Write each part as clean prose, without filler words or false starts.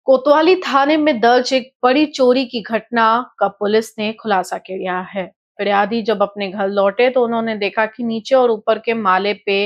कोतवाली थाने में दर्ज एक बड़ी चोरी की घटना का पुलिस ने खुलासा किया है। फिरियादी जब अपने घर लौटे तो उन्होंने देखा कि नीचे और ऊपर के माले पे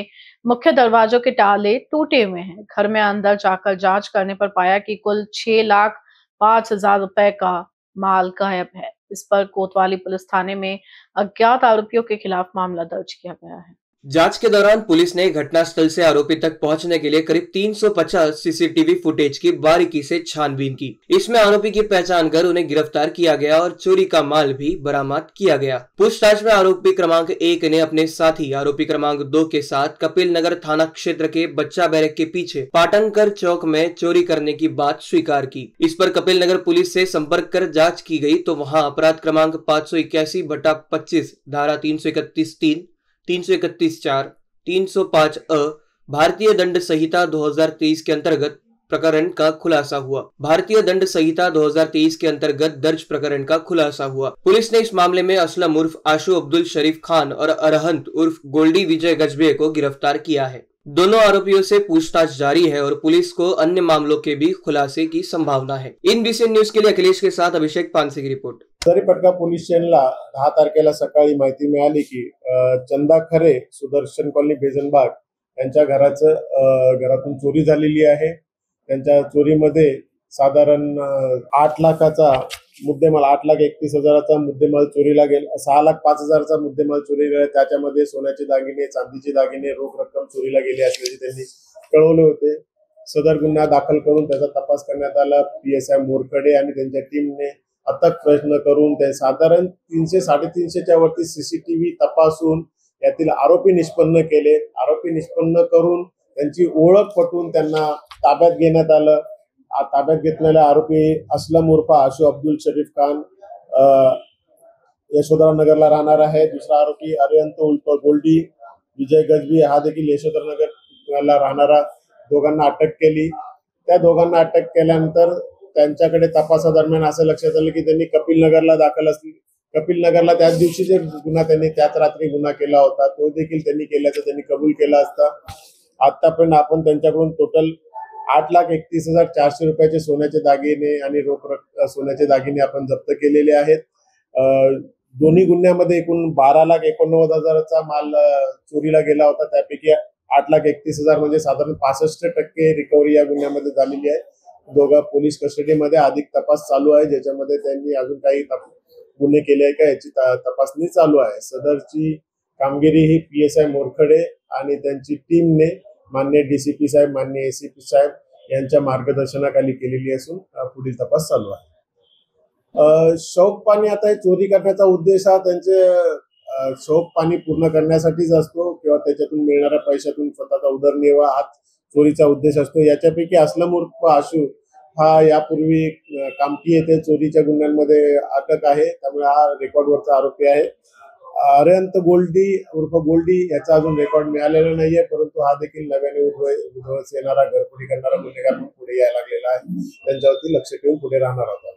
मुख्य दरवाजों के ताले टूटे हुए हैं। घर में अंदर जाकर जांच करने पर पाया कि कुल 6,05,000 रुपए का माल गायब है। इस पर कोतवाली पुलिस थाने में अज्ञात आरोपियों के खिलाफ मामला दर्ज किया गया है। जांच के दौरान पुलिस ने घटनास्थल से आरोपी तक पहुंचने के लिए करीब 350 सीसीटीवी फुटेज की बारीकी से छानबीन की। इसमें आरोपी की पहचान कर उन्हें गिरफ्तार किया गया और चोरी का माल भी बरामद किया गया। पूछताछ में आरोपी क्रमांक 1 ने अपने साथी आरोपी क्रमांक 2 के साथ कपिल नगर थाना क्षेत्र के बच्चा बैरक के पीछे पाटनकर चौक में चोरी करने की बात स्वीकार की। इस पर कपिल नगर पुलिस से संपर्क कर जाँच की गयी तो वहाँ अपराध क्रमांक 581/25 धारा 331(3), 331(4), 305 अ भारतीय दंड संहिता 2023 के अंतर्गत प्रकरण का खुलासा हुआ। भारतीय दंड संहिता 2023 के अंतर्गत दर्ज प्रकरण का खुलासा हुआ। पुलिस ने इस मामले में असलम उर्फ आशु अब्दुल शरीफ खान और अरहंत उर्फ गोल्डी विजय गजबे को गिरफ्तार किया है। दोनों आरोपियों से पूछताछ जारी है और पुलिस को अन्य मामलों के भी खुलासे की संभावना है। इन बीसीएन न्यूज के लिए अखिलेश के साथ अभिषेक पानसे की रिपोर्ट। दरीपटका पोलीस स्टेशनला 10 तारखेला सकाळी माहिती मिळाली की चंदा खरे सुदर्शन कॉलनी बेजनबाग यांच्या घरातून चोरी झालेली आहे। त्यांच्या चोरीमध्ये साधारण 8 लाखाचा मुद्देमाल 8,31,000चा मुद्देमाल चोरीला गेला, 6,05,000चा मुद्देमाल चोरीला गेला। त्याच्यामध्ये सोन्याचे दागिने, चांदीचे दागिने, रोख रक्कम चोरीला गेली असल्याचे त्यांनी कळवले होते। सदर गुन्हा दाखल करून त्याचा तपास करण्यात आला। पीएसआय मोरखडे आणि त्यांच्या टीमने अथक प्रयत्न करून ते साधारण 300-350च्या वरती सीसीटीव्ही तपासून यातील आरोपी निष्पन्न केले। आरोपी निष्पन्न करून त्यांची ओळख पटवून त्यांना ताब्यात घेण्यात आलं। ताब्यात घेतलेला आरोपी असलम उर्फ आशु अब्दुल शरीफ खान यशोधरा नगरला राहणार आहे। दुसरा आरोपी अरिहंत उर्फ गोल्डी विजय गजबी हा देखील यशोधरा नगरला राहणारा, दोघांना अटक केली। त्या दोघांना अटक केल्यानंतर त्यांच्याकडे तपासादरम्यान असं लक्षात आलं की त्यांनी कपिल नगरला दाखल असतील। कपिल नगरला त्याच दिवशी जे गुन्हा त्यांनी त्याच रात्री गुन्हा केला होता तो देखील त्यांनी केल्याचं त्यांनी कबूल केला असता। आतापर्यंत आपण त्यांच्याकडून टोटल 8,31,400 रुपयाचे सोन्याचे दागिने आणि सोन्याचे दागिने आपण जप्त केलेले आहेत। दोन्ही गुन्ह्यामध्ये एकूण 12,89,000चा माल चोरीला गेला होता। त्यापैकी 8,31,000 म्हणजे साधारण 65% रिकव्हरी या गुन्ह्यामध्ये झालेली आहे। दोघा पोलीस कस्टडीमध्ये अधिक तपास चालू आहे, ज्याच्यामध्ये त्यांनी अजून काही गुन्हे केले आहे का याची तपासणी चालू आहे। सदरची कामगिरी ही पीएसआय मोरखडे आणि त्यांची टीमने माननीय डीसीपी साहेब, माननीय एसीपी साहेब यांच्या मार्गदर्शनाखाली केलेली असून पुढील तपास चालू आहे। शौक पाणी आता चोरी करण्याचा उद्देश हा त्यांचे शौक पाणी पूर्ण करण्यासाठीच असतो किंवा त्याच्यातून मिळणाऱ्या पैशातून स्वतःचा उदरनिर्वाह हा चोरीचा उद्देश असतो। याच्यापैकी असलम उर्फ आशु हा यापूर्वी कामठी येथे चोरीच्या गुन्ह्यांमध्ये अटक आहे, त्यामुळे हा रेकॉर्डवरचा आरोपी आहे। अरिहंत गोल्डी उर्फ गोल्डी याचा अजून रेकॉर्ड मिळालेला नाहीये, परंतु हा देखील नव्याने उद्भवस येणारा घरफोडी करणारा गुन्हेगार म्हणून पुढे यायला लागलेला आहे। त्यांच्यावरती लक्ष ठेवून पुढे राहणार होता।